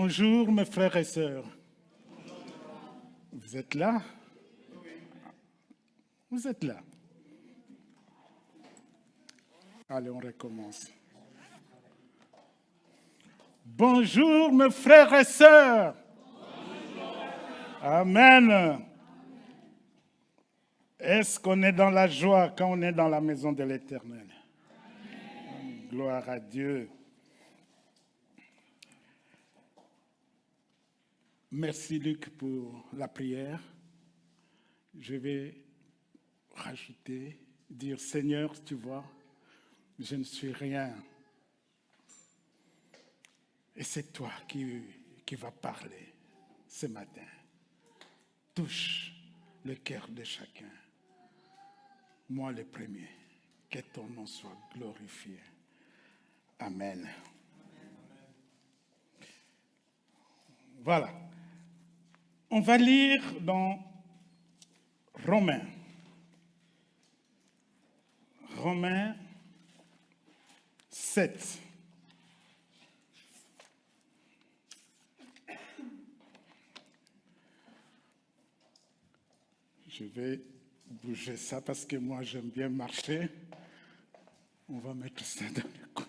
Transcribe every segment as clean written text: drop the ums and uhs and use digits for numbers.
Bonjour mes frères et sœurs. Vous êtes là? Vous êtes là. Allez, on recommence. Bonjour mes frères et sœurs. Amen. Est-ce qu'on est dans la joie quand on est dans la maison de l'Éternel? Gloire à Dieu. Merci Luc pour la prière. Je vais rajouter, dire Seigneur, tu vois, je ne suis rien. Et c'est toi qui vas parler ce matin. Touche le cœur de chacun. Moi le premier, que ton nom soit glorifié. Amen. Voilà. On va lire dans Romains. Romains 7. Je vais bouger ça parce que moi j'aime bien marcher. On va mettre ça dans le coin.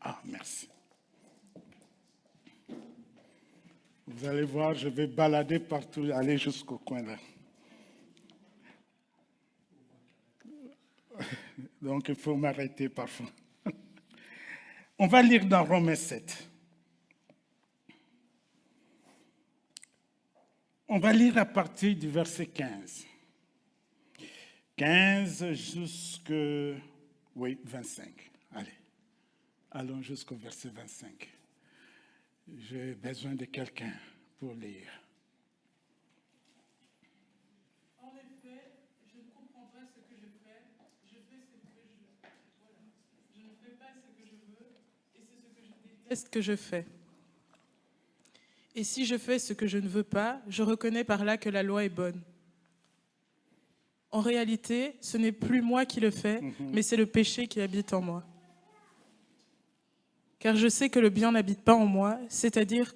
Ah, merci. Vous allez voir, je vais balader partout, aller jusqu'au coin là. Donc il faut m'arrêter parfois. On va lire dans Romains 7. On va lire à partir du verset 15. 15 jusqu'au 25. Allez, allons jusqu'au verset 25. J'ai besoin de quelqu'un pour lire. En effet, je ne comprends pas ce que je fais. Je fais ce que voilà. Je ne fais pas ce que je veux, et c'est ce que je déteste que je fais. Et si je fais ce que je ne veux pas, je reconnais par là que la loi est bonne. En réalité, ce n'est plus moi qui le fais, mais c'est le péché qui habite en moi. Car je sais que le bien n'habite pas en moi, c'est-à-dire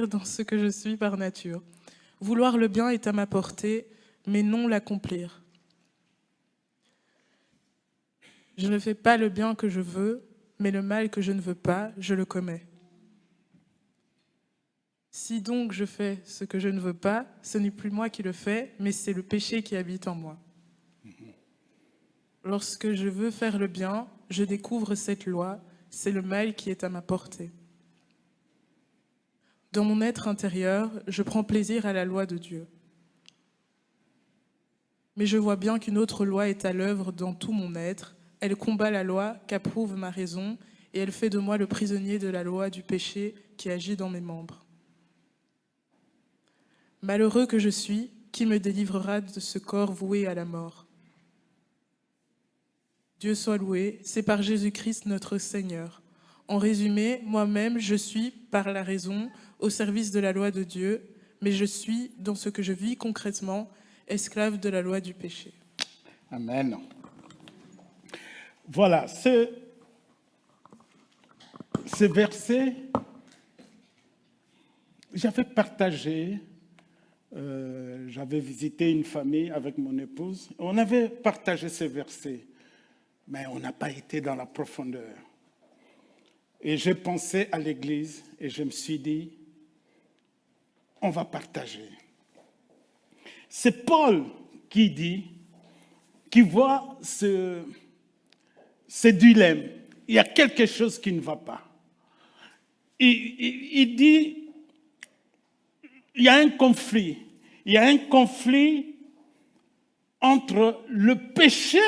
dans ce que je suis par nature. Vouloir le bien est à ma portée, mais non l'accomplir. Je ne fais pas le bien que je veux, mais le mal que je ne veux pas, je le commets. Si donc je fais ce que je ne veux pas, ce n'est plus moi qui le fais, mais c'est le péché qui habite en moi. Lorsque je veux faire le bien, je découvre cette loi, c'est le mal qui est à ma portée. Dans mon être intérieur, je prends plaisir à la loi de Dieu. Mais je vois bien qu'une autre loi est à l'œuvre dans tout mon être. Elle combat la loi qu'approuve ma raison, et elle fait de moi le prisonnier de la loi du péché qui agit dans mes membres. Malheureux que je suis, qui me délivrera de ce corps voué à la mort? Dieu soit loué, c'est par Jésus-Christ notre Seigneur. En résumé, moi-même, je suis, par la raison, au service de la loi de Dieu, mais je suis, dans ce que je vis concrètement, esclave de la loi du péché. Amen. Voilà, ce verset, j'avais partagé, j'avais visité une famille avec mon épouse, on avait partagé ce verset, mais on n'a pas été dans la profondeur. Et j'ai pensé à l'église et je me suis dit, on va partager. C'est Paul qui dit, qui voit ce dilemme. Il y a quelque chose qui ne va pas. Il dit, il y a un conflit. Il y a un conflit entre le péché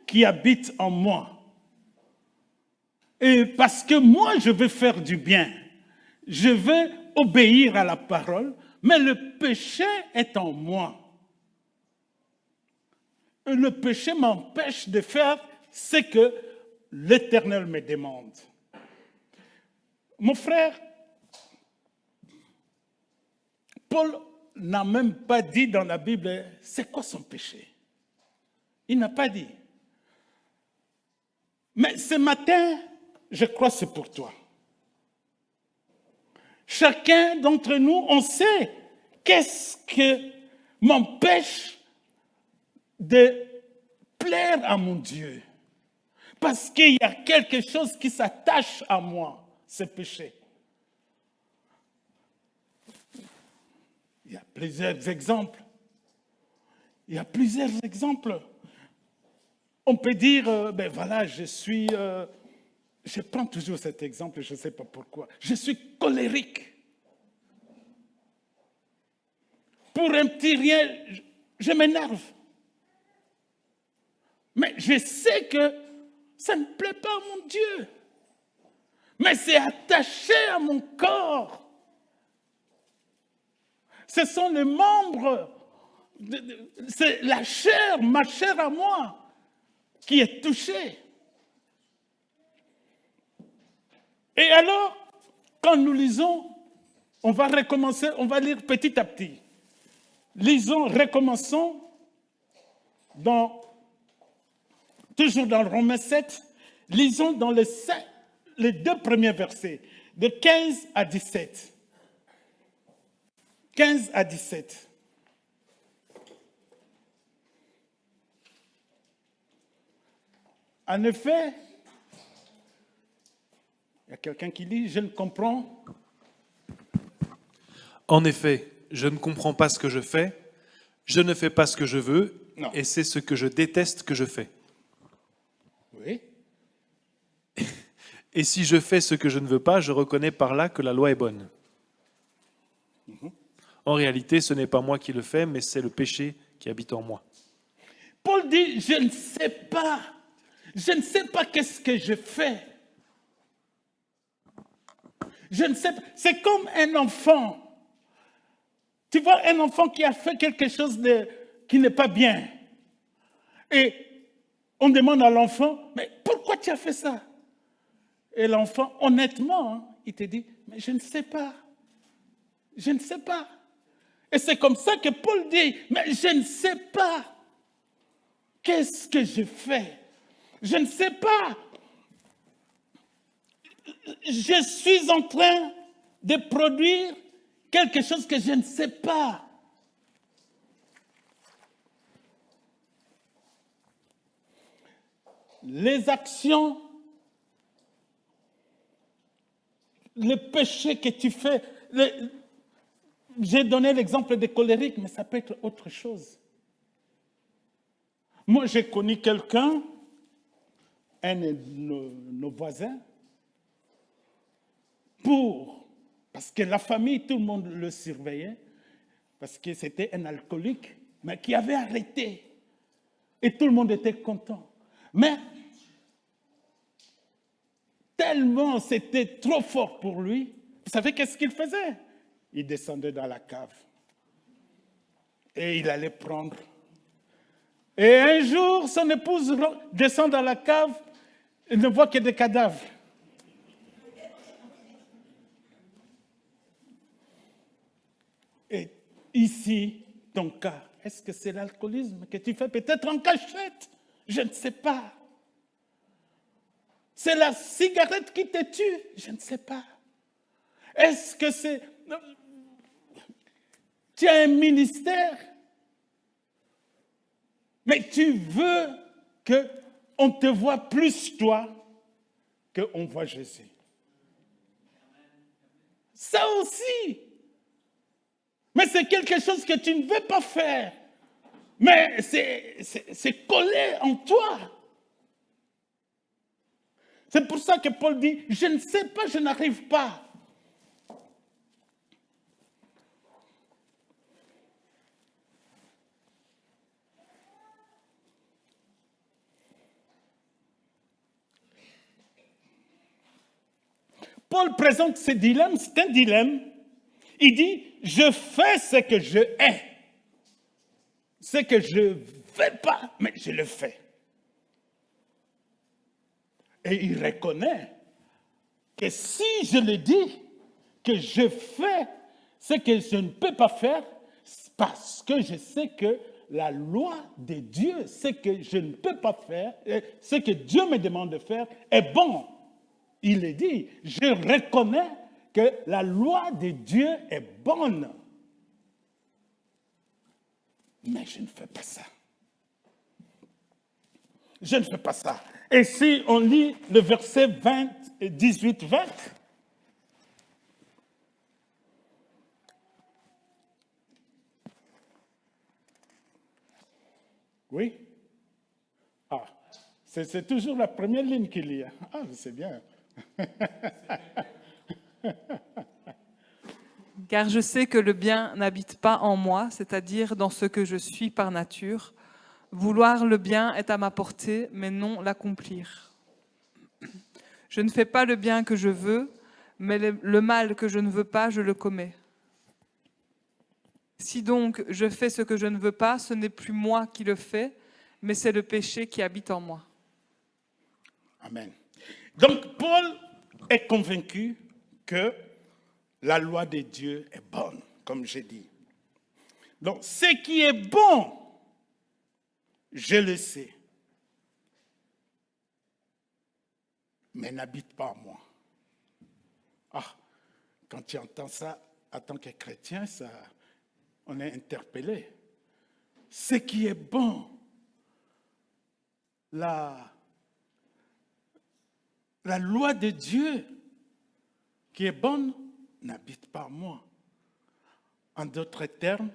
qui habite en moi. Et parce que moi, je veux faire du bien. Je veux obéir à la parole, mais le péché est en moi. Et le péché m'empêche de faire ce que l'Éternel me demande. Mon frère, Paul n'a même pas dit dans la Bible, c'est quoi son péché? Il n'a pas dit. Mais ce matin, je crois que c'est pour toi. Chacun d'entre nous, on sait qu'est-ce que m'empêche de plaire à mon Dieu. Parce qu'il y a quelque chose qui s'attache à moi, ce péché. Il y a plusieurs exemples. On peut dire, ben voilà, je prends toujours cet exemple, je ne sais pas pourquoi. Je suis colérique. Pour un petit rien, je m'énerve. Mais je sais que ça ne plaît pas à mon Dieu. Mais c'est attaché à mon corps. Ce sont les membres, c'est la chair, ma chair à moi, qui est touchée. Et alors, quand nous lisons, on va recommencer, on va lire petit à petit. Recommençons toujours dans Romains 7, lisons dans les 2 premiers versets, de 15 à 17. 15 à 17. En effet, il y a quelqu'un qui dit, je ne comprends. En effet, je ne comprends pas ce que je fais, je ne fais pas ce que je veux, Non. et c'est ce que je déteste que je fais. Oui. Et si je fais ce que je ne veux pas, je reconnais par là que la loi est bonne. En réalité, ce n'est pas moi qui le fais, mais c'est le péché qui habite en moi. Paul dit, je ne sais pas. Je ne sais pas qu'est-ce que je fais. Je ne sais pas. C'est comme un enfant. Tu vois, un enfant qui a fait quelque chose qui n'est pas bien. Et on demande à l'enfant, mais pourquoi tu as fait ça? Et l'enfant, honnêtement, il te dit, mais je ne sais pas. Je ne sais pas. Et c'est comme ça que Paul dit, mais je ne sais pas. Qu'est-ce que je fais? Je ne sais pas. Je suis en train de produire quelque chose que je ne sais pas. Les actions, le péché que tu fais, j'ai donné l'exemple des colériques, mais ça peut être autre chose. Moi, j'ai connu quelqu'un, un de nos voisins, parce que la famille, tout le monde le surveillait, parce que c'était un alcoolique, mais qui avait arrêté. Et tout le monde était content. Mais tellement c'était trop fort pour lui, vous savez qu'est-ce qu'il faisait? Il descendait dans la cave. Et il allait prendre. Et un jour, son épouse descend dans la cave, elle ne voit que des cadavres. Et ici, ton cas, est-ce que c'est l'alcoolisme que tu fais peut-être en cachette? Je ne sais pas. C'est la cigarette qui te tue? Je ne sais pas. Est-ce que c'est... Tu as un ministère, mais tu veux qu'on te voit plus toi qu'on voit Jésus. Ça aussi. Mais c'est quelque chose que tu ne veux pas faire. Mais c'est collé en toi. C'est pour ça que Paul dit, je ne sais pas, je n'arrive pas. Paul présente ce dilemme, c'est un dilemme. Il dit, je fais ce que je hais. Ce que je ne fais pas, mais je le fais. Et il reconnaît que si je le dis, que je fais ce que je ne peux pas faire, parce que je sais que la loi de Dieu, ce que je ne peux pas faire, ce que Dieu me demande de faire, est bon. Il est dit, je reconnais que la loi de Dieu est bonne. Mais je ne fais pas ça. Je ne fais pas ça. Et si on lit le verset 18-20, oui. Ah, c'est toujours la première ligne qu'il y a. Ah, c'est bien. Car je sais que le bien n'habite pas en moi, c'est-à-dire dans ce que je suis par nature. Vouloir le bien est à ma portée, mais non l'accomplir. Je ne fais pas le bien que je veux, mais le mal que je ne veux pas, je le commets. Si donc je fais ce que je ne veux pas, ce n'est plus moi qui le fais, mais c'est le péché qui habite en moi. Amen. Donc, Paul est convaincu que la loi de Dieu est bonne, comme j'ai dit. Donc, ce qui est bon, je le sais, mais n'habite pas en moi. Ah, quand tu entends ça, en tant que chrétien, on est interpellé. Ce qui est bon, la loi de Dieu qui est bonne n'habite pas en moi. En d'autres termes,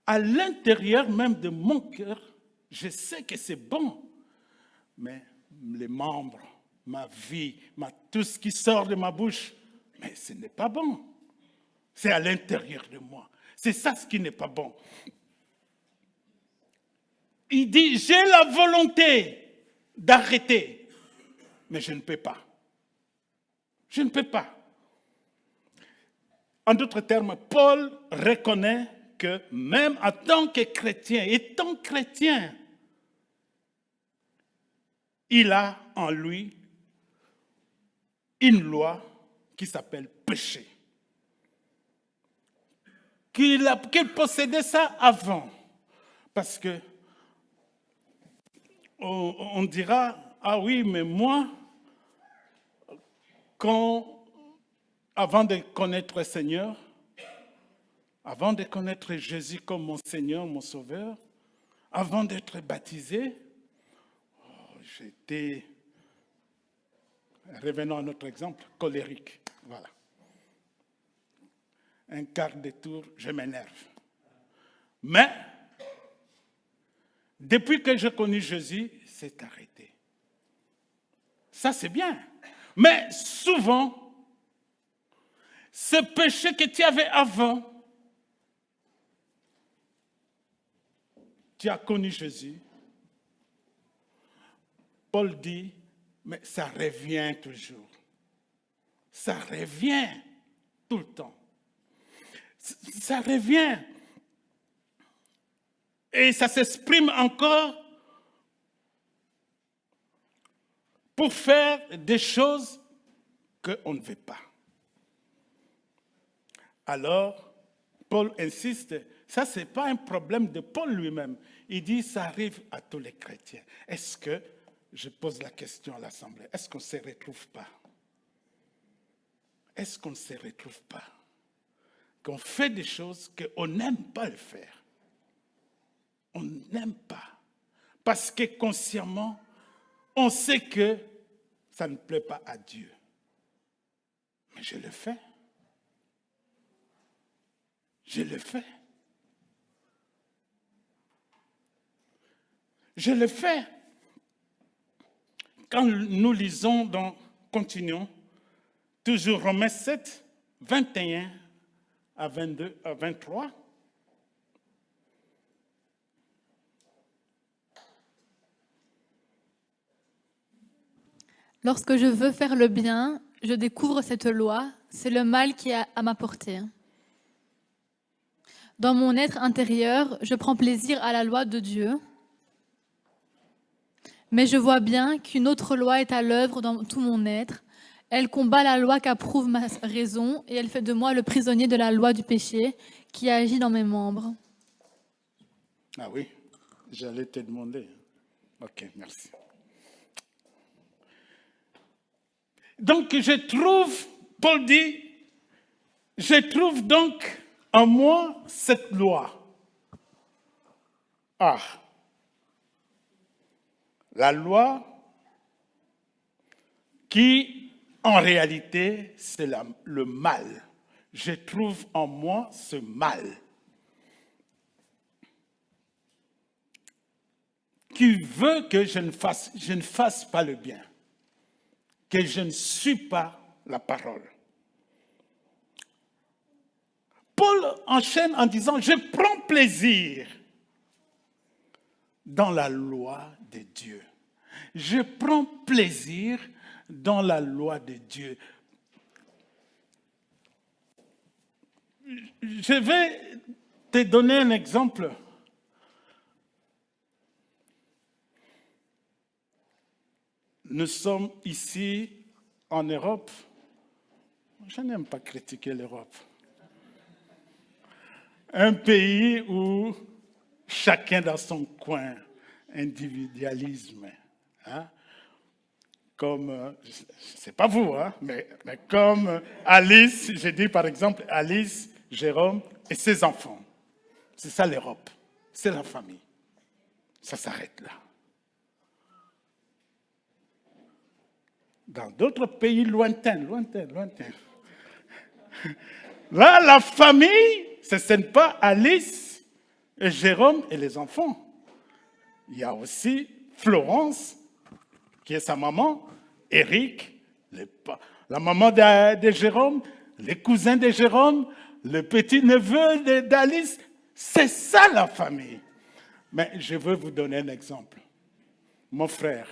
à l'intérieur même de mon cœur, je sais que c'est bon, mais les membres, ma vie, tout ce qui sort de ma bouche, mais ce n'est pas bon. C'est à l'intérieur de moi. C'est ça ce qui n'est pas bon. Il dit, j'ai la volonté d'arrêter, mais je ne peux pas. Je ne peux pas. En d'autres termes, Paul reconnaît que même en tant que chrétien, étant chrétien, il a en lui une loi qui s'appelle péché. Qu'il possédait ça avant. Parce que on dira, ah oui, mais moi, avant de connaître le Seigneur, avant de connaître Jésus comme mon Seigneur, mon Sauveur, avant d'être baptisé, j'étais, revenons à notre exemple, colérique. Voilà. Un quart de tour, je m'énerve. Mais, depuis que j'ai connu Jésus, c'est arrêté. Ça, c'est bien. Mais souvent, ce péché que tu avais avant, tu as connu Jésus. Paul dit, mais ça revient toujours. Ça revient tout le temps. Ça revient. Et ça s'exprime encore pour faire des choses qu'on ne veut pas. Alors, Paul insiste, ça, ce n'est pas un problème de Paul lui-même. Il dit, ça arrive à tous les chrétiens. Est-ce que, je pose la question à l'Assemblée, est-ce qu'on ne se retrouve pas? Est-ce qu'on ne se retrouve pas? Qu'on fait des choses qu'on n'aime pas le faire. On n'aime pas. Parce que consciemment, on sait que ça ne plaît pas à Dieu. Mais je le fais. Je le fais. Je le fais. Quand nous lisons continuons, toujours Romains 7, 21 à 22, à 23. Lorsque je veux faire le bien, je découvre cette loi, c'est le mal qui est à ma portée. Dans mon être intérieur, je prends plaisir à la loi de Dieu, mais je vois bien qu'une autre loi est à l'œuvre dans tout mon être. Elle combat la loi qu'approuve ma raison et elle fait de moi le prisonnier de la loi du péché qui agit dans mes membres. Ah oui, j'allais te demander. Ok, merci. Donc Paul dit, je trouve donc en moi cette loi. Ah, la loi qui, en réalité, c'est le mal. Je trouve en moi ce mal qui veut que je ne fasse pas le bien, que je ne suis pas la parole. Paul enchaîne en disant, je prends plaisir dans la loi de Dieu. Je prends plaisir dans la loi de Dieu. Je vais te donner un exemple. Nous sommes ici en Europe. Je n'aime pas critiquer l'Europe. Un pays où chacun dans son coin, individualisme. Hein? Comme, c'est pas vous, hein, mais comme Alice, je dis par exemple Alice, Jérôme et ses enfants. C'est ça l'Europe, c'est la famille. Ça s'arrête là. Dans d'autres pays lointains. Là, la famille, ce n'est pas Alice, et Jérôme et les enfants. Il y a aussi Florence, qui est sa maman, Eric, la maman de Jérôme, les cousins de Jérôme, le petit-neveu d'Alice. C'est ça la famille. Mais je veux vous donner un exemple. Mon frère,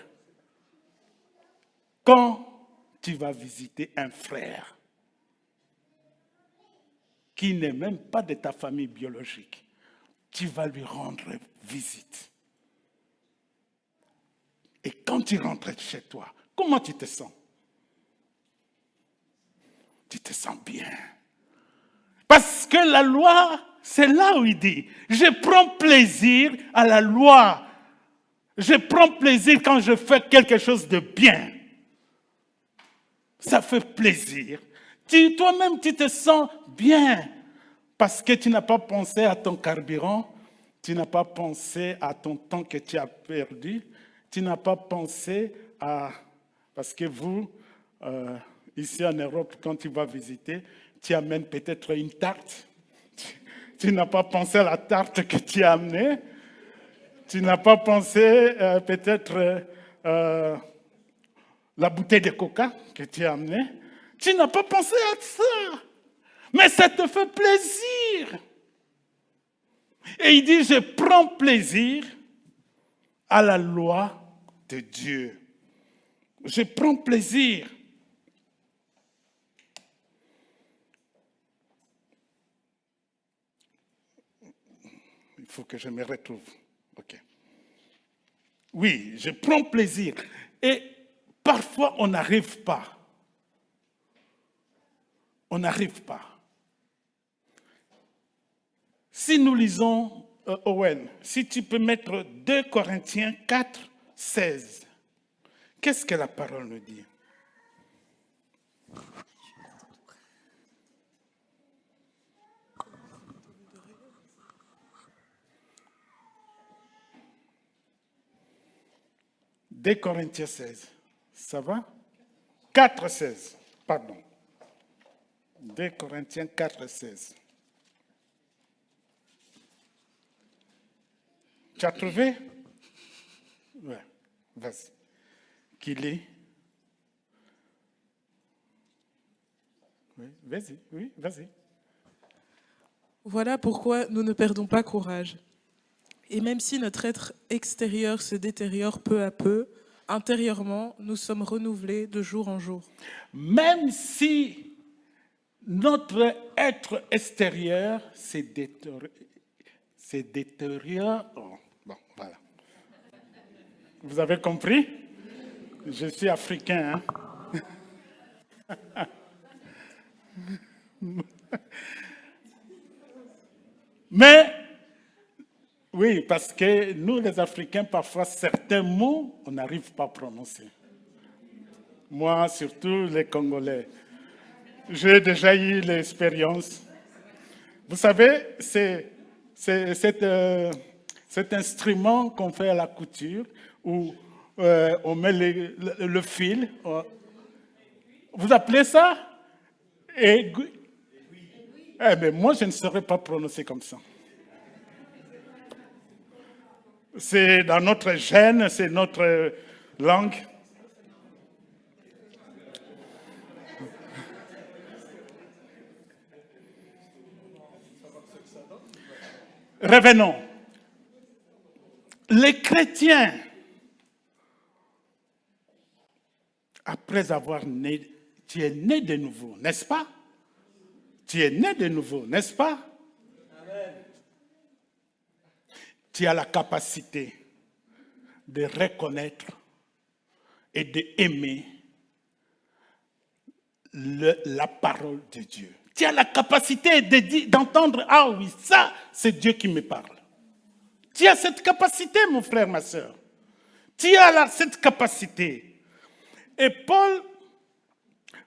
quand tu vas visiter un frère qui n'est même pas de ta famille biologique, tu vas lui rendre visite. Et quand tu rentres chez toi, comment tu te sens? Tu te sens bien. Parce que la loi, c'est là où il dit, je prends plaisir à la loi. Je prends plaisir quand je fais quelque chose de bien. Ça fait plaisir. Toi-même, tu te sens bien. Parce que tu n'as pas pensé à ton carburant, tu n'as pas pensé à ton temps que tu as perdu, tu n'as pas pensé à... Parce que vous, ici en Europe, quand tu vas visiter, tu amènes peut-être une tarte. Tu n'as pas pensé à la tarte que tu as amenée. Tu n'as pas pensé peut-être la bouteille de coca que tu as amenée. Tu n'as pas pensé à ça. Mais ça te fait plaisir. Et il dit, je prends plaisir à la loi de Dieu. Je prends plaisir. Il faut que je me retrouve. OK. Oui, je prends plaisir. Et parfois, on n'arrive pas. On n'arrive pas. Si nous lisons, Owen, si tu peux mettre 2 Corinthiens 4, 16, qu'est-ce que la parole nous dit? « 2 Corinthiens 16. Ça va? 4, 16. Pardon. 2 Corinthiens 4, 16. Tu as trouvé? Oui, vas-y. Qui lit? Oui, vas-y, oui, vas-y. Voilà pourquoi nous ne perdons pas courage. Et même si notre être extérieur se détériore peu à peu, intérieurement, nous sommes renouvelés de jour en jour. Même si notre être extérieur se détériore. Oh, bon, voilà. Vous avez compris? Je suis africain, hein? Mais, oui, parce que nous, les Africains, parfois, certains mots, on n'arrive pas à prononcer. Moi, surtout les Congolais. J'ai déjà eu l'expérience. Vous savez, c'est cet instrument qu'on fait à la couture où on met le fil. Vous appelez ça? Aiguille. Eh bien, moi, je ne saurais pas prononcer comme ça. C'est dans notre gène, c'est notre langue. Revenons. Les chrétiens, après avoir né, tu es né de nouveau, n'est-ce pas? Tu es né de nouveau, n'est-ce pas? Amen. Tu as la capacité de reconnaître et d'aimer la parole de Dieu. Tu as la capacité d'entendre, ah oui, ça, c'est Dieu qui me parle. Tu as cette capacité, mon frère, ma soeur. Tu as cette capacité. Et Paul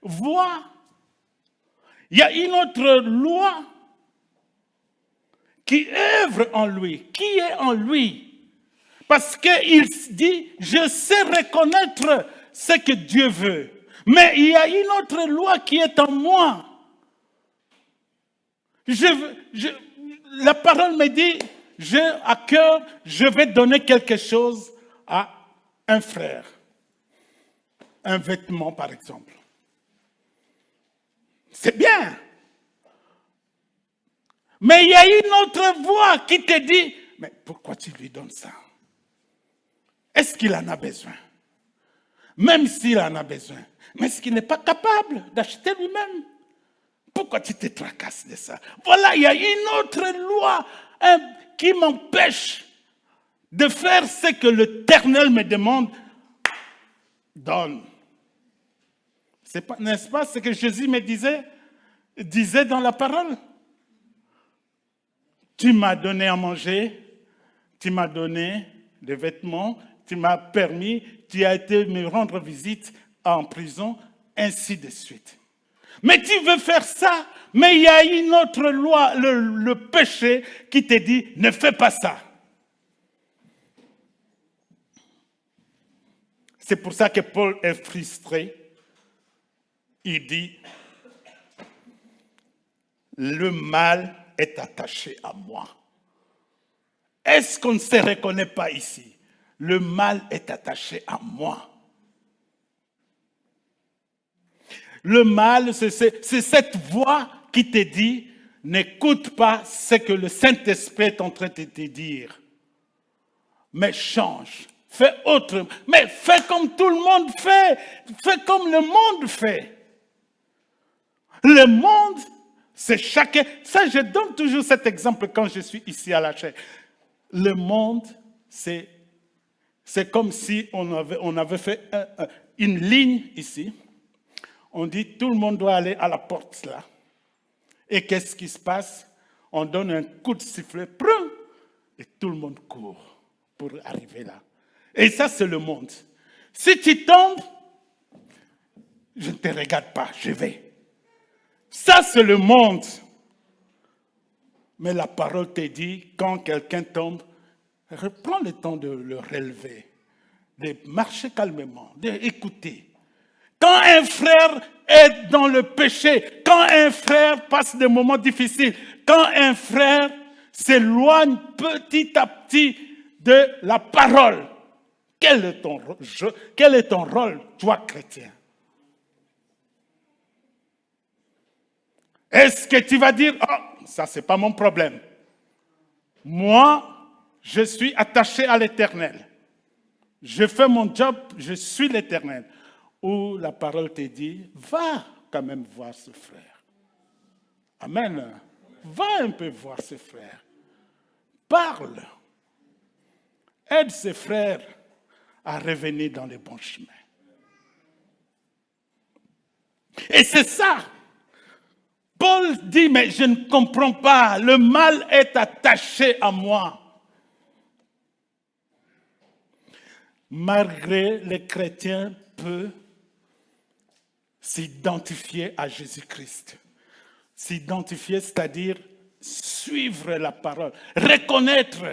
voit, il y a une autre loi qui œuvre en lui, qui est en lui. Parce qu'il dit, je sais reconnaître ce que Dieu veut. Mais il y a une autre loi qui est en moi. La parole me dit, j'ai à cœur, je vais donner quelque chose à un frère. Un vêtement, par exemple. C'est bien. Mais il y a une autre voix qui te dit, mais pourquoi tu lui donnes ça? Est-ce qu'il en a besoin? Même s'il en a besoin. Mais est-ce qu'il n'est pas capable d'acheter lui-même? Pourquoi tu te tracasses de ça? Voilà, il y a une autre loi qui m'empêche de faire ce que l'Éternel me demande. Donne. N'est-ce pas ce que Jésus me disait dans la parole? Tu m'as donné à manger, tu m'as donné des vêtements, tu m'as permis, tu as été me rendre visite en prison, ainsi de suite. Mais tu veux faire ça, mais il y a une autre loi, le péché, qui te dit, ne fais pas ça. C'est pour ça que Paul est frustré. Il dit, le mal est attaché à moi. Est-ce qu'on ne se reconnaît pas ici? Le mal est attaché à moi. Le mal, c'est cette voix qui te dit, n'écoute pas ce que le Saint-Esprit est en train de te dire. Mais change, fais autrement. Mais fais comme tout le monde fait. Fais comme le monde fait. Le monde, c'est chacun. Ça, je donne toujours cet exemple quand je suis ici à la chaire. Le monde, c'est comme si on avait fait une ligne ici. On dit tout le monde doit aller à la porte là. Et qu'est-ce qui se passe? On donne un coup de sifflet, et tout le monde court pour arriver là. Et ça, c'est le monde. Si tu tombes, je ne te regarde pas, je vais. Ça, c'est le monde. Mais la parole te dit, quand quelqu'un tombe, reprends le temps de le relever, de marcher calmement, d'écouter. Quand un frère est dans le péché, quand un frère passe des moments difficiles, quand un frère s'éloigne petit à petit de la parole, quel est ton rôle, toi, chrétien? Est-ce que tu vas dire, oh, ça, c'est pas mon problème. Moi, je suis attaché à l'Éternel. Je fais mon job, je suis l'Éternel. Où la parole te dit, va quand même voir ce frère. Amen. Va un peu voir ce frère. Parle. Aide ses frères à revenir dans les bons chemins. Et c'est ça. Paul dit, mais je ne comprends pas. Le mal est attaché à moi. Malgré les chrétiens peu s'identifier à Jésus-Christ. S'identifier, c'est-à-dire suivre la parole, reconnaître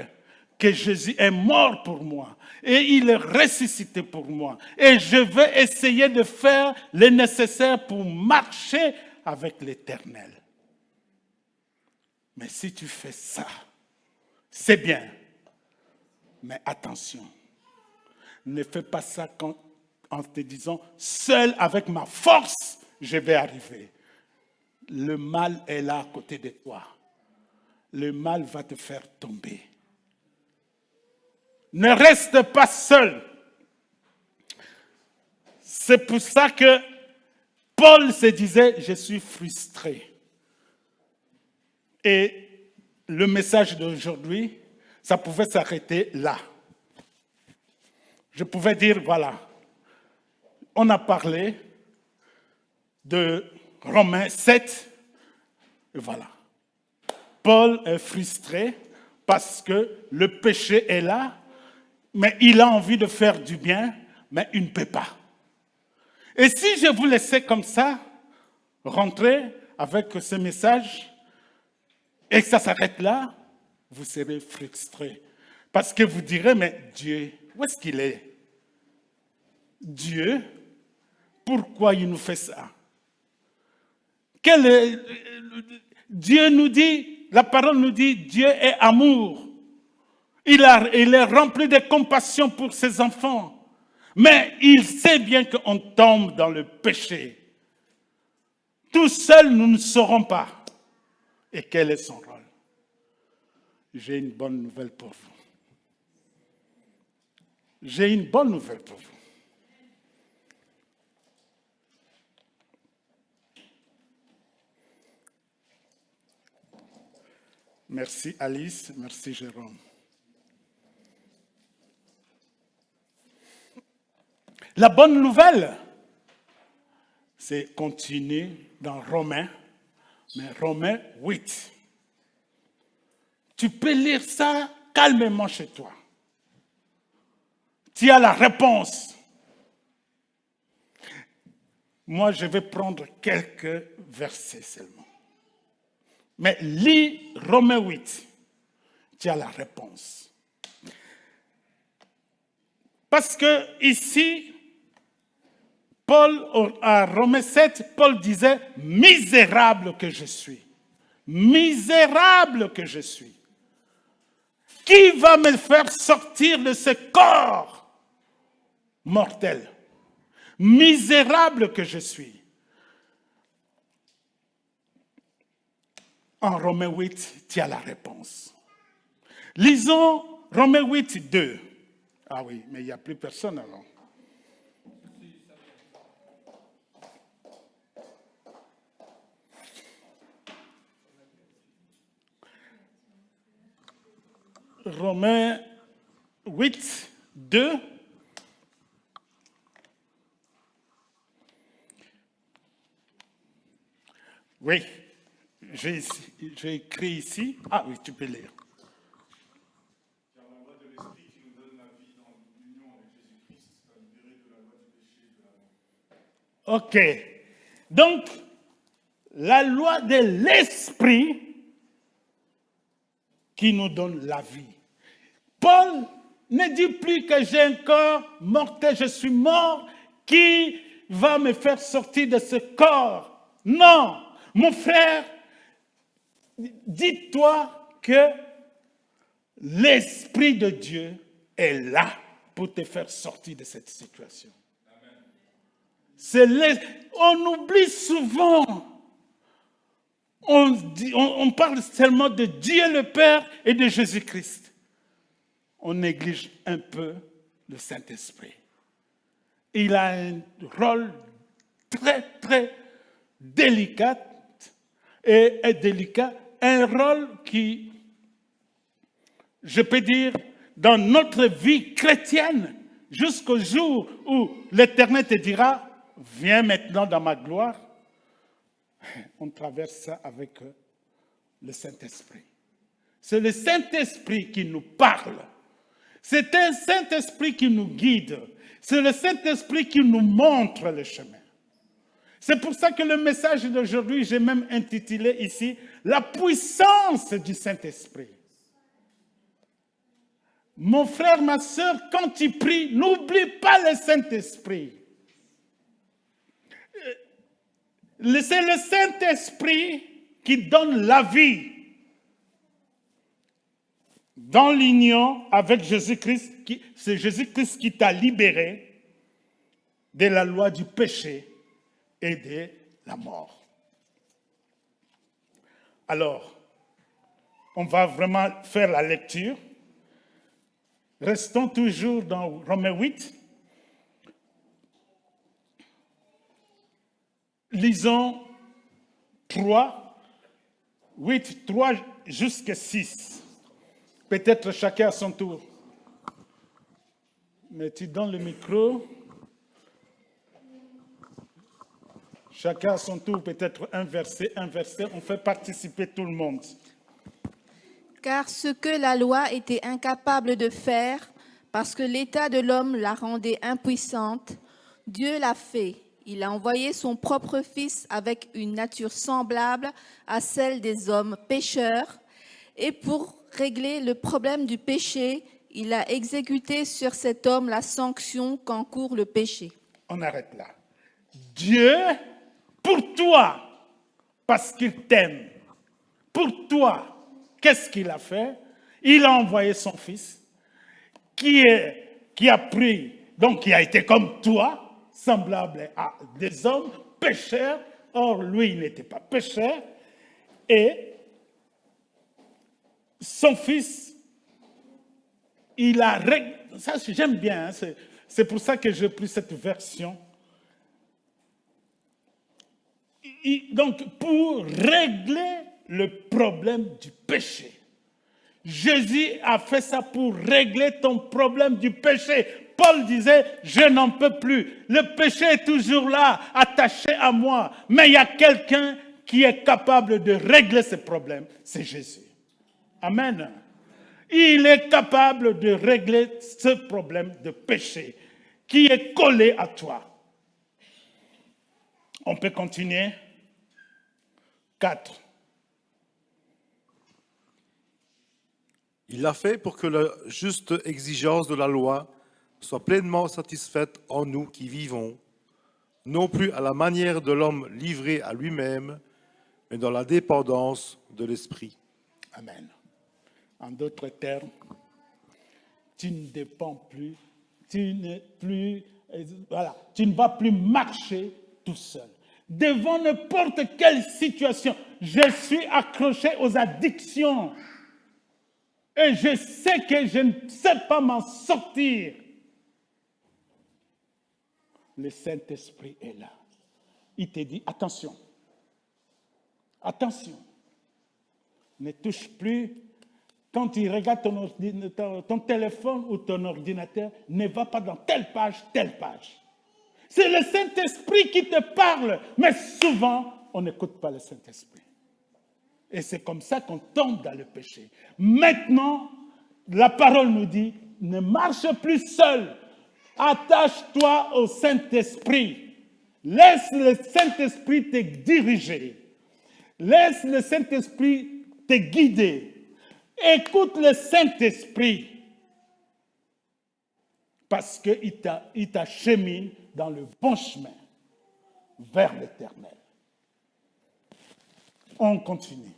que Jésus est mort pour moi et il est ressuscité pour moi. Et je vais essayer de faire le nécessaire pour marcher avec l'Éternel. Mais si tu fais ça, c'est bien. Mais attention, ne fais pas ça en te disant, seul avec ma force, je vais arriver. Le mal est là à côté de toi. Le mal va te faire tomber. Ne reste pas seul. C'est pour ça que Paul se disait, je suis frustré. Et le message d'aujourd'hui, ça pouvait s'arrêter là. Je pouvais dire, voilà, on a parlé de Romains 7, et voilà. Paul est frustré parce que le péché est là, mais il a envie de faire du bien, mais il ne peut pas. Et si je vous laissais comme ça, rentrer avec ce message, et que ça s'arrête là, vous serez frustré. Parce que vous direz, mais Dieu, où est-ce qu'il est? Dieu, pourquoi il nous fait ça? Dieu nous dit, la parole nous dit, Dieu est amour. Il est rempli de compassion pour ses enfants. Mais il sait bien qu'on tombe dans le péché. Tout seul, nous ne saurons pas. Et quel est son rôle? J'ai une bonne nouvelle pour vous. J'ai une bonne nouvelle pour vous. Merci Alice, merci Jérôme. La bonne nouvelle, c'est continuer dans Romains, mais Romains 8. Tu peux lire ça calmement chez toi. Tu as la réponse. Moi, je vais prendre quelques versets seulement. Mais lis Romains 8. Tu as la réponse. Parce que ici, Paul, à Romains 7, Paul disait, misérable que je suis. Misérable que je suis. Qui va me faire sortir de ce corps mortel? Misérable que je suis. En Romains 8, tu as la réponse. Lisons Romains 8, 2. Ah oui, mais il n'y a plus personne alors. Romains 8, 2. Oui, j'ai écrit ici. Ah oui, tu peux lire. Car la loi de l'Esprit qui nous donne la vie dans l'union avec Jésus-Christ a libéré de la loi du péché et de la mort. Ok. Donc, la loi de l'Esprit qui nous donne la vie. Paul ne dit plus que j'ai un corps mortel, je suis mort, qui va me faire sortir de ce corps. Non, mon frère, dis-toi que l'Esprit de Dieu est là pour te faire sortir de cette situation. On oublie souvent. On parle seulement de Dieu le Père et de Jésus-Christ. On néglige un peu le Saint-Esprit. Il a un rôle très, très délicat un rôle qui, je peux dire, dans notre vie chrétienne, jusqu'au jour où l'Éternel te dira, viens maintenant dans ma gloire, on traverse ça avec le Saint-Esprit. C'est le Saint-Esprit qui nous parle. C'est un Saint-Esprit qui nous guide. C'est le Saint-Esprit qui nous montre le chemin. C'est pour ça que le message d'aujourd'hui, j'ai même intitulé ici « La puissance du Saint-Esprit ». Mon frère, ma soeur, quand tu pries, n'oublie pas le Saint-Esprit. C'est le Saint-Esprit qui donne la vie dans l'union avec Jésus-Christ. C'est Jésus-Christ qui t'a libéré de la loi du péché et de la mort. Alors, on va vraiment faire la lecture. Restons toujours dans Romains 8. Lisons 3 jusqu'à 6. Peut-être chacun à son tour. Mais tu donnes le micro. Chacun à son tour, peut-être un verset, on fait participer tout le monde. Car ce que la loi était incapable de faire, parce que l'état de l'homme la rendait impuissante, Dieu l'a fait. Il a envoyé son propre Fils avec une nature semblable à celle des hommes pécheurs, et pour régler le problème du péché, il a exécuté sur cet homme la sanction qu'encourt le péché. On arrête là. Dieu, pour toi, parce qu'il t'aime, pour toi, qu'est-ce qu'il a fait? Il a envoyé son Fils, qui a pris, donc qui a été comme toi, semblable à des hommes pécheurs. Or, lui, il n'était pas pécheur. Et son Fils, il a... Ça, j'aime bien, hein, c'est pour ça que j'ai pris cette version. Donc, pour régler le problème du péché. Jésus a fait ça pour régler ton problème du péché. Paul disait, je n'en peux plus. Le péché est toujours là, attaché à moi. Mais il y a quelqu'un qui est capable de régler ce problème. C'est Jésus. Amen. Il est capable de régler ce problème de péché qui est collé à toi. On peut continuer. 4. Il l'a fait pour que la juste exigence de la loi soit pleinement satisfaite en nous qui vivons, non plus à la manière de l'homme livré à lui-même, mais dans la dépendance de l'Esprit. Amen. En d'autres termes, tu ne dépends plus, tu ne vas plus marcher tout seul. Devant n'importe quelle situation, je suis accroché aux addictions. Et je sais que je ne sais pas m'en sortir. Le Saint-Esprit est là. Il te dit, attention. Attention. Ne touche plus. Quand tu regardes ton téléphone ou ton ordinateur, ne va pas dans telle page, telle page. C'est le Saint-Esprit qui te parle. Mais souvent, on n'écoute pas le Saint-Esprit. Et c'est comme ça qu'on tombe dans le péché. Maintenant, la parole nous dit, ne marche plus seul. Attache-toi au Saint-Esprit. Laisse le Saint-Esprit te diriger. Laisse le Saint-Esprit te guider. Écoute le Saint-Esprit. Parce qu'il t'achemine dans le bon chemin vers l'Éternel. On continue.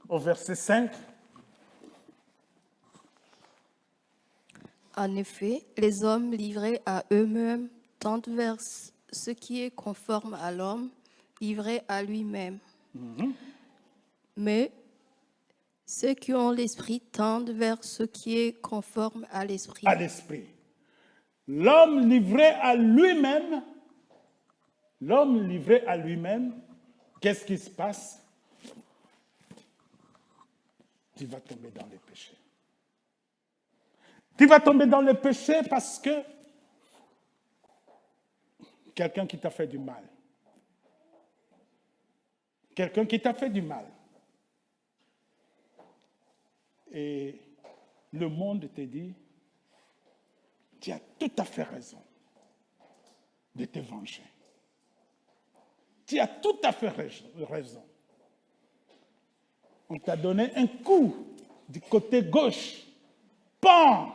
Au verset 5. En effet, les hommes livrés à eux-mêmes tendent vers ce qui est conforme à l'homme, livré à lui-même. Mais ceux qui ont l'esprit tendent vers ce qui est conforme à l'esprit. À l'esprit. L'homme livré à lui-même, qu'est-ce qui se passe? Tu vas tomber dans le péché. Tu vas tomber dans le péché parce que quelqu'un qui t'a fait du mal. Quelqu'un qui t'a fait du mal. Et le monde te dit, tu as tout à fait raison de te venger. Tu as tout à fait raison. On t'a donné un coup du côté gauche. Pan!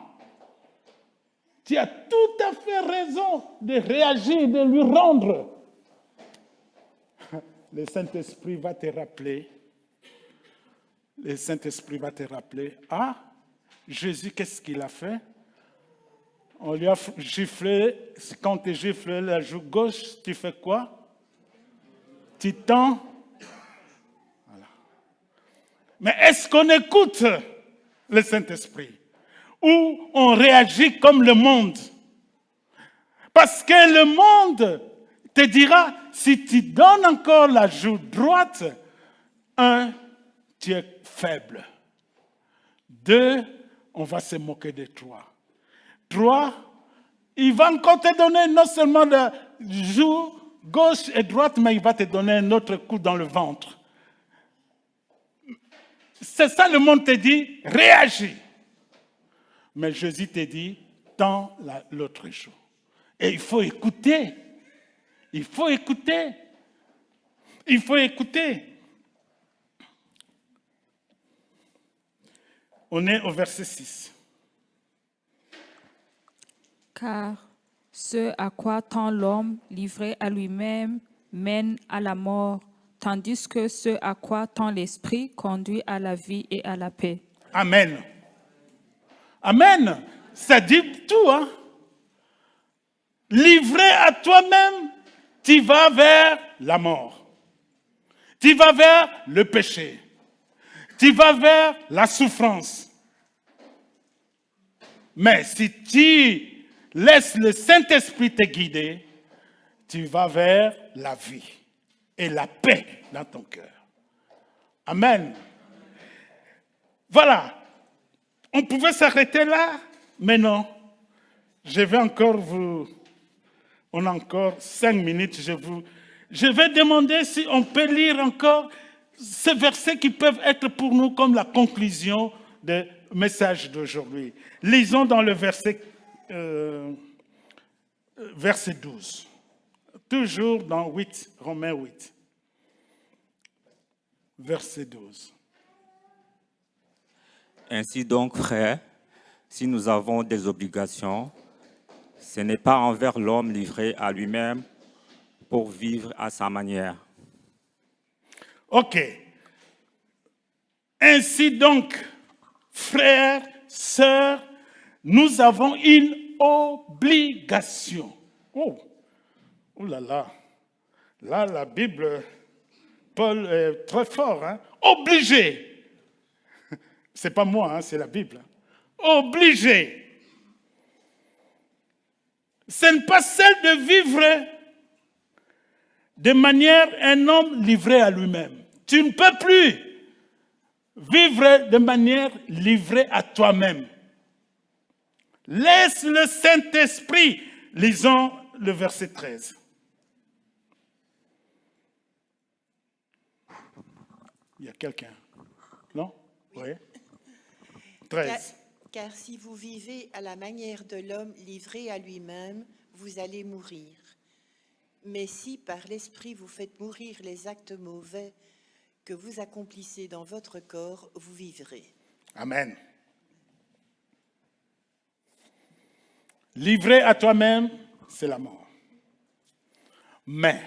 Tu as tout à fait raison de réagir, de lui rendre. Le Saint-Esprit va te rappeler. Le Saint-Esprit va te rappeler. Ah, Jésus, qu'est-ce qu'il a fait? On lui a giflé. Quand tu gifles la joue gauche, tu fais quoi? Tu tends. Voilà. Mais est-ce qu'on écoute le Saint-Esprit? Ou on réagit comme le monde? Parce que le monde te dira, si tu donnes encore la joue droite, 1, tu es faible. 2, on va se moquer de toi. 3, il va encore te donner non seulement la joue gauche et droite, mais il va te donner un autre coup dans le ventre. C'est ça le monde te dit, réagis. Mais Jésus te dit, tends l'autre joue. Et il faut écouter. Il faut écouter. Il faut écouter. On est au verset 6. Car ce à quoi tend l'homme livré à lui-même mène à la mort, tandis que ce à quoi tend l'esprit conduit à la vie et à la paix. Amen. Amen. Ça dit tout, hein? Livré à toi-même, tu vas vers la mort. Tu vas vers le péché. Tu vas vers la souffrance. Mais si tu laisses le Saint-Esprit te guider, tu vas vers la vie et la paix dans ton cœur. Amen. Voilà. On pouvait s'arrêter là, mais non. Je vais encore vous... On a encore 5 minutes. Je vais demander si on peut lire encore ces versets qui peuvent être pour nous comme la conclusion du message d'aujourd'hui. Lisons dans le verset 12. Toujours dans 8, Romains 8. Verset 12. Ainsi donc, frères, si nous avons des obligations, ce n'est pas envers l'homme livré à lui-même pour vivre à sa manière. OK. Ainsi donc, frères, sœurs, nous avons une obligation. Oh là là. Là, la Bible, Paul est très fort. Hein? Obligé. C'est pas moi, hein, c'est la Bible. Obligé. Ce n'est pas celle de vivre de manière un homme livré à lui-même. Tu ne peux plus vivre de manière livrée à toi-même. Laisse le Saint-Esprit. Lisons le verset 13. Il y a quelqu'un? Non? Oui. 13. Car si vous vivez à la manière de l'homme livré à lui-même, vous allez mourir. Mais si par l'Esprit vous faites mourir les actes mauvais que vous accomplissez dans votre corps, vous vivrez. Amen. Livré à toi-même, c'est la mort. Mais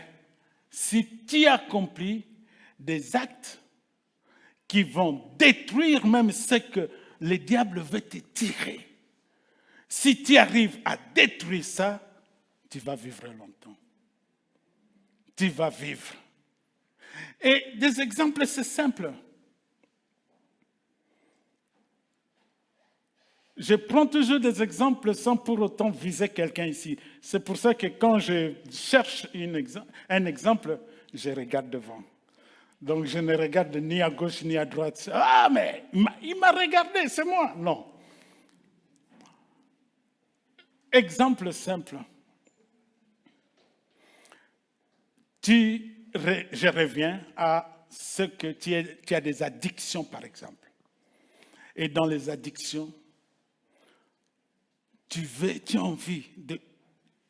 si tu accomplis des actes qui vont détruire même ce que le diable veut te tirer, si tu arrives à détruire ça, tu vas vivre longtemps. Tu vas vivre. Et des exemples, c'est simple. Je prends toujours des exemples sans pour autant viser quelqu'un ici. C'est pour ça que quand je cherche un exemple, je regarde devant. Donc je ne regarde ni à gauche ni à droite. Ah, mais il m'a regardé, c'est moi. Non. Exemple simple. Je reviens à ce que tu as des addictions, par exemple. Et dans les addictions, tu as envie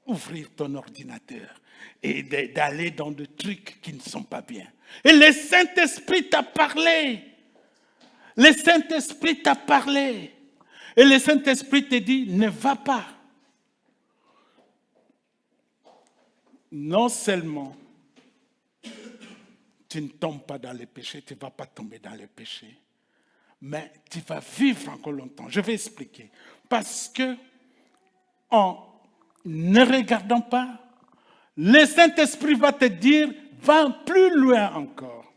ouvrir ton ordinateur et d'aller dans des trucs qui ne sont pas bien. Et le Saint-Esprit t'a parlé. Le Saint-Esprit t'a parlé. Et le Saint-Esprit te dit, ne va pas. Non seulement tu ne tombes pas dans les péchés, tu ne vas pas tomber dans les péchés, mais tu vas vivre encore longtemps. Je vais expliquer. Parce que en ne regardant pas, le Saint-Esprit va te dire, va plus loin encore.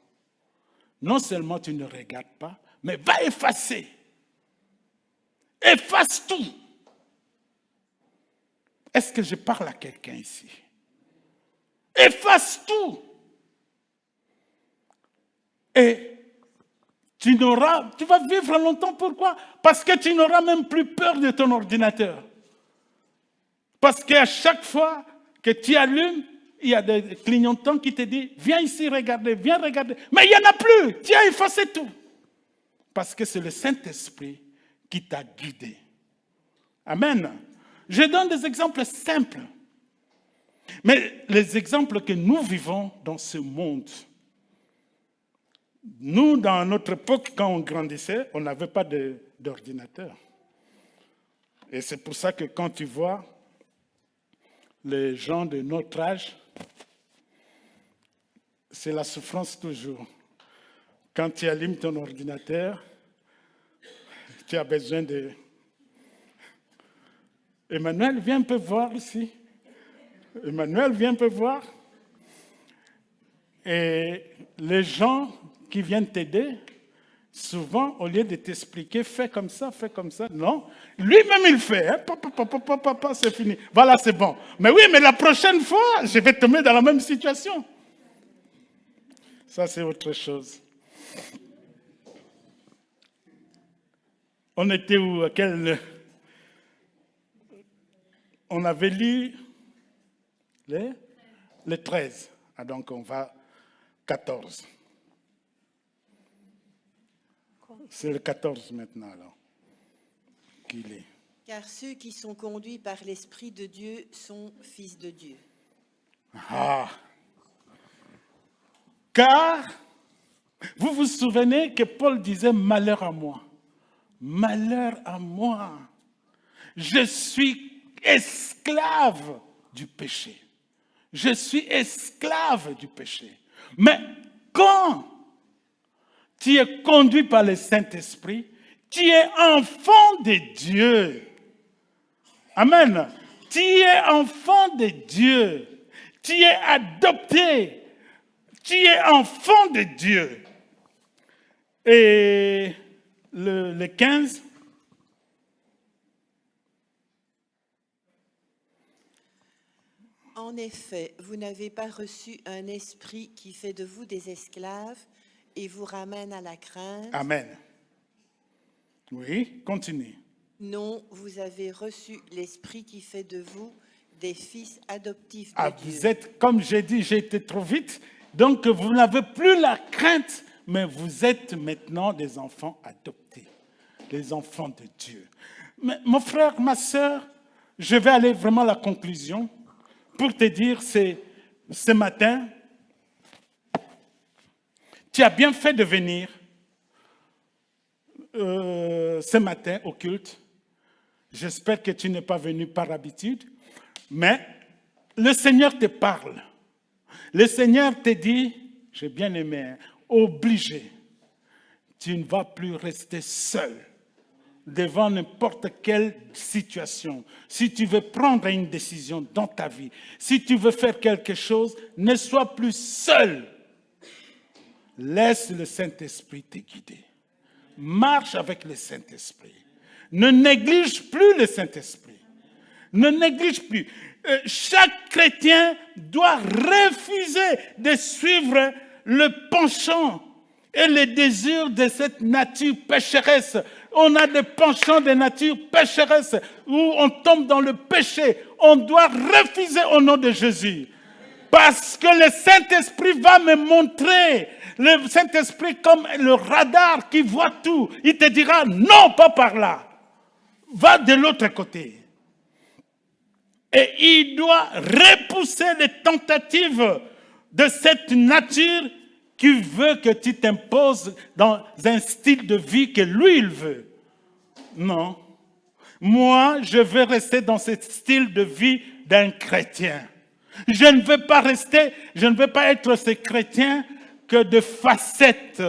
Non seulement tu ne regardes pas, mais va effacer. Efface tout. Est-ce que je parle à quelqu'un ici? Efface tout. Et tu vas vivre longtemps. Pourquoi? Parce que tu n'auras même plus peur de ton ordinateur. Parce qu'à chaque fois que tu allumes, il y a des clignotants qui te disent, viens ici regarder, viens regarder. Mais il n'y en a plus. Tu as effacé tout. Parce que c'est le Saint-Esprit qui t'a guidé. Amen. Je donne des exemples simples. Mais les exemples que nous vivons dans ce monde, nous, dans notre époque, quand on grandissait, on n'avait pas d'ordinateur. Et c'est pour ça que quand tu vois les gens de notre âge, c'est la souffrance toujours. Quand tu allumes ton ordinateur, tu as besoin de... Emmanuel, viens un peu voir ici. Emmanuel, viens un peu voir. Et les gens qui viennent t'aider, souvent, au lieu de t'expliquer, fais comme ça, non. Lui-même, il fait. Hein, papa, c'est fini. Voilà, c'est bon. Mais oui, mais la prochaine fois, je vais tomber dans la même situation. Ça, c'est autre chose. On était où? On avait lu le 13. Ah, donc, on va 14. C'est le 14 maintenant, alors, qu'il est. Car ceux qui sont conduits par l'Esprit de Dieu sont fils de Dieu. Ah! Car, vous vous souvenez que Paul disait « Malheur à moi, malheur à moi, je suis esclave du péché. Je suis esclave du péché. » Mais quand tu es conduit par le Saint-Esprit, tu es enfant de Dieu. Amen. Tu es enfant de Dieu. Tu es adopté. Tu es enfant de Dieu. Et le 15. En effet, vous n'avez pas reçu un esprit qui fait de vous des esclaves et vous ramène à la crainte. Amen. Oui, continue. Non, vous avez reçu l'esprit qui fait de vous des fils adoptifs de Dieu. Vous êtes, comme j'ai dit, j'ai été trop vite. Donc, vous n'avez plus la crainte, mais vous êtes maintenant des enfants adoptés, des enfants de Dieu. Mais, mon frère, ma sœur, je vais aller vraiment à la conclusion pour te dire, ce matin, tu as bien fait de venir ce matin au culte. J'espère que tu n'es pas venu par habitude, mais le Seigneur te parle. Le Seigneur te dit, j'ai bien aimé, obligé, tu ne vas plus rester seul devant n'importe quelle situation. Si tu veux prendre une décision dans ta vie, si tu veux faire quelque chose, ne sois plus seul. Laisse le Saint-Esprit te guider. Marche avec le Saint-Esprit. Ne néglige plus le Saint-Esprit. Ne néglige plus. Chaque chrétien doit refuser de suivre le penchant et le désir de cette nature pécheresse. On a des penchants de nature pécheresse où on tombe dans le péché. On doit refuser au nom de Jésus. Parce que le Saint-Esprit va me montrer. Le Saint-Esprit, comme le radar qui voit tout, il te dira non, pas par là. Va de l'autre côté. Et il doit repousser les tentatives de cette nature qui veut que tu t'imposes dans un style de vie que lui, il veut. Non. Moi, je veux rester dans ce style de vie d'un chrétien. Je ne veux pas rester, je ne veux pas être ce chrétien que de facettes.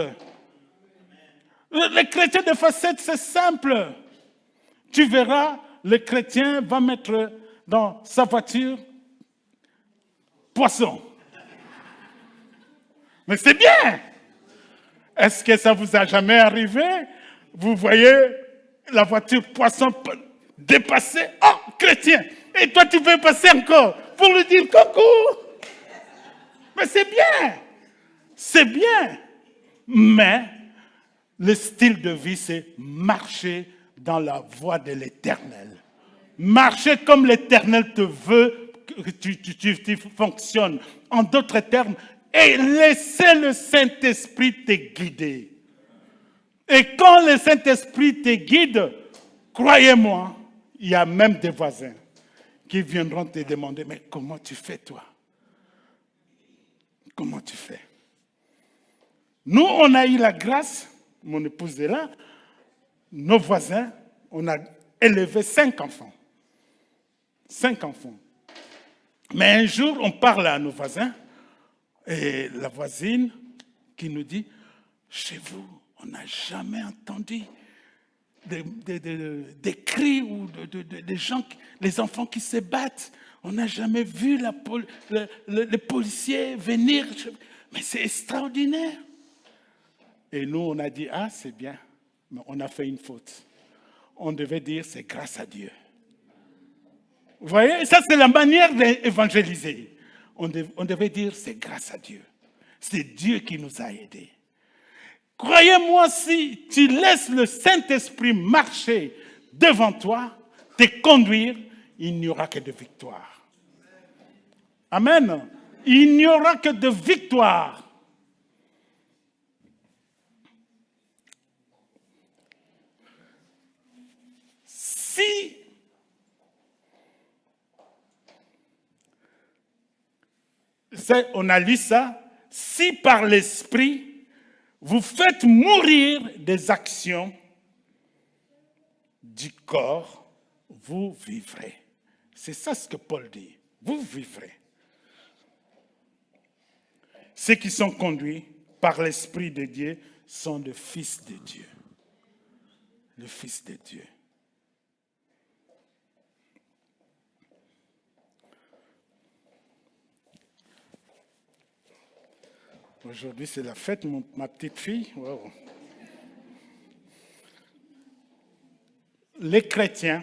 Le chrétien de facettes, c'est simple. Tu verras, le chrétien va mettre dans sa voiture poisson. Mais c'est bien. Est-ce que ça vous a jamais arrivé? Vous voyez la voiture poisson dépasser. Oh, chrétien! Et toi, tu veux passer encore pour lui dire coucou. Mais c'est bien. C'est bien. Mais le style de vie, c'est marcher dans la voie de l'Éternel. Marcher comme l'Éternel te veut que tu fonctionnes. En d'autres termes, et laisser le Saint-Esprit te guider. Et quand le Saint-Esprit te guide, croyez-moi, il y a même des voisins qui viendront te demander, mais comment tu fais toi? Comment tu fais? Nous, on a eu la grâce, mon épouse est là, nos voisins, on a élevé 5 enfants. 5 enfants. Mais un jour, on parle à nos voisins, et la voisine qui nous dit, chez vous, on n'a jamais entendu des cris ou des gens, les enfants qui se battent. On n'a jamais vu les policiers venir. Mais c'est extraordinaire. Et nous, on a dit, ah, c'est bien, mais on a fait une faute. On devait dire, c'est grâce à Dieu. Vous voyez, ça c'est la manière d'évangéliser. On devait dire, c'est grâce à Dieu. C'est Dieu qui nous a aidés. Croyez-moi, si tu laisses le Saint-Esprit marcher devant toi, te conduire, il n'y aura que de victoire. Amen. Il n'y aura que de victoire. Si on a lu ça, si par l'Esprit, vous faites mourir des actions du corps, vous vivrez. C'est ça ce que Paul dit. Vous vivrez. Ceux qui sont conduits par l'Esprit de Dieu sont le Fils de Dieu. Le Fils de Dieu. Aujourd'hui, c'est la fête, ma petite fille. Wow. Les chrétiens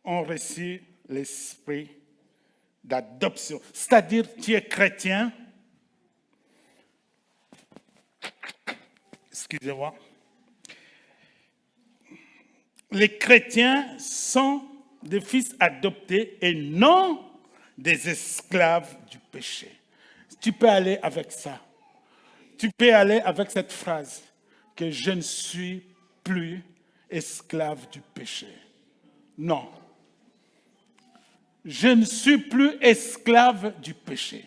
ont reçu l'esprit d'adoption. C'est-à-dire, tu es chrétien. Excusez-moi. Les chrétiens sont des fils adoptés et non des esclaves du péché. Tu peux aller avec ça. Tu peux aller avec cette phrase que je ne suis plus esclave du péché. Non. Je ne suis plus esclave du péché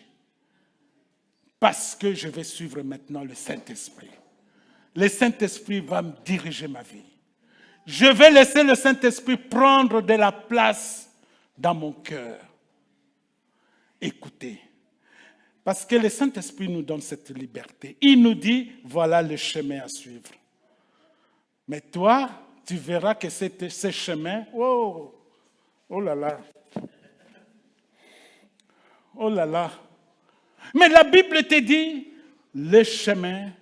parce que je vais suivre maintenant le Saint-Esprit. Le Saint-Esprit va me diriger ma vie. Je vais laisser le Saint-Esprit prendre de la place dans mon cœur. Écoutez. Parce que le Saint-Esprit nous donne cette liberté. Il nous dit, voilà le chemin à suivre. Mais toi, tu verras que ce chemin, oh là là, oh là là. Mais la Bible te dit, le chemin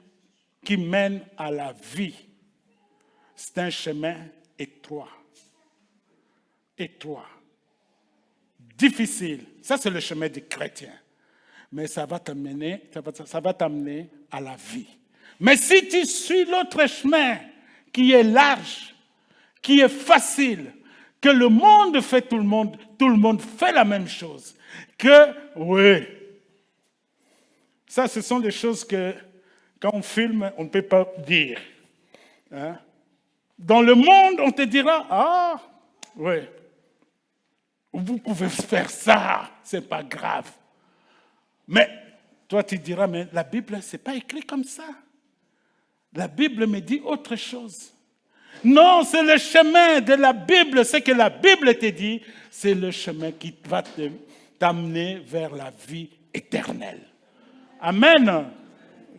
qui mène à la vie, c'est un chemin étroit. Étroit. Difficile. Ça, c'est le chemin du chrétien. Mais ça va t'amener à la vie. Mais si tu suis l'autre chemin qui est large, qui est facile, que le monde fait tout le monde fait la même chose, oui, ça ce sont des choses que quand on filme, on ne peut pas dire. Hein? Dans le monde, on te dira, ah, oui. Vous pouvez faire ça, c'est pas grave. Mais toi, tu diras, mais la Bible, c'est pas écrit comme ça. La Bible me dit autre chose. Non, c'est le chemin de la Bible. Ce que la Bible te dit, c'est le chemin qui va t'amener vers la vie éternelle. Amen.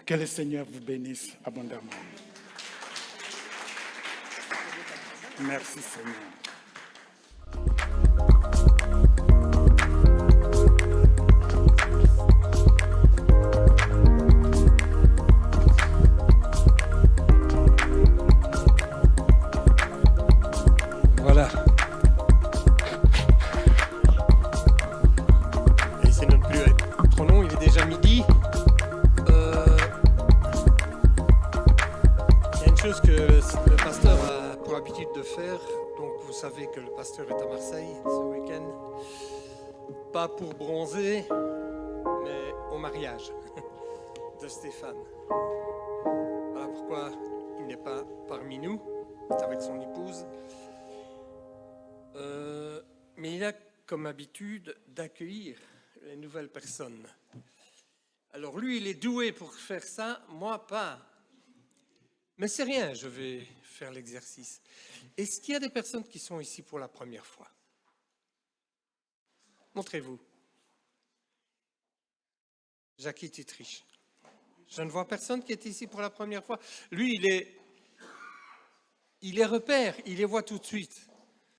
Que le Seigneur vous bénisse abondamment. Merci Seigneur. Voilà. Et c'est non plus trop long, il est déjà midi. Il y a une chose que le pasteur a pour habitude de faire. Donc vous savez que le pasteur est à Marseille ce week-end. Pas pour bronzer, mais au mariage de Stéphane. Voilà pourquoi il n'est pas parmi nous, c'est avec son épouse. Mais il a comme habitude d'accueillir les nouvelles personnes. Alors lui, il est doué pour faire ça, moi pas. Mais c'est rien, je vais faire l'exercice. Est-ce qu'il y a des personnes qui sont ici pour la première fois? Montrez-vous. Jackie, tu triches. Je ne vois personne qui est ici pour la première fois. Lui, il est repère, il les voit tout de suite.